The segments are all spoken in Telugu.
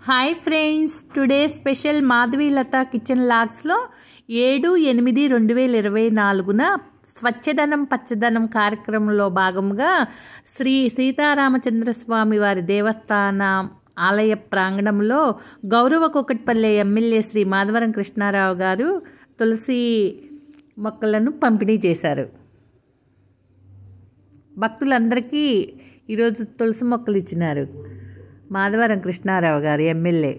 Hi friends, today special Madhavilatha kitchen లాగ్స్లో 7/8/2024న స్వచ్ఛదనం పచ్చదనం కార్యక్రమంలో భాగంగా శ్రీ సీతారామచంద్రస్వామి వారి దేవస్థాన ఆలయ ప్రాంగణంలో గౌరవ కూకట్పల్లి ఎమ్మెల్యే శ్రీ మాధవరం కృష్ణారావు గారు తులసి మొక్కలను పంపిణీ చేశారు. భక్తులందరికీ ఈరోజు తులసి మొక్కలు ఇచ్చినారు. మాధవరం కృష్ణారావు గారు ఎమ్మెల్యే.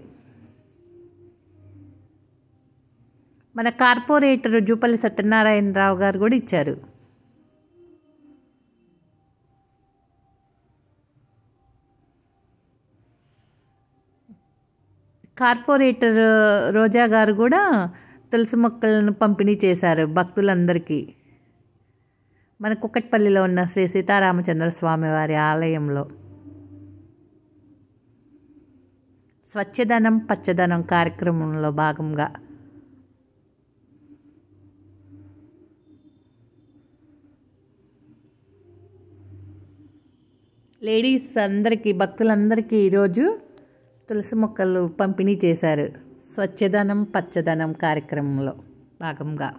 మన కార్పొరేటర్ జూపల్లి సత్యనారాయణరావు గారు కూడా ఇచ్చారు. కార్పొరేటర్ రోజా గారు కూడా తులసి మొక్కలను పంపిణీ చేశారు భక్తులందరికీ. మన కూకట్పల్లిలో ఉన్న శ్రీ సీతారామచంద్ర స్వామి వారి ఆలయంలో స్వచ్ఛదనం పచ్చదనం కార్యక్రమంలో భాగంగా లేడీస్ అందరికీ భక్తులందరికీ ఈరోజు తులసి మొక్కలు పంపిణీ చేశారు. స్వచ్ఛదనం పచ్చదనం కార్యక్రమంలో భాగంగా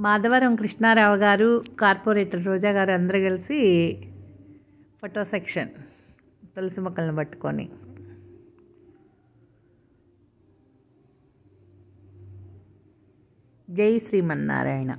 మాధవరం కృష్ణారావు గారు, కార్పొరేటర్ రోజా గారు అందరూ కలిసి ఫోటో సెక్షన్ తులసి మొక్కలను పట్టుకొని జై శ్రీమన్నారాయణ.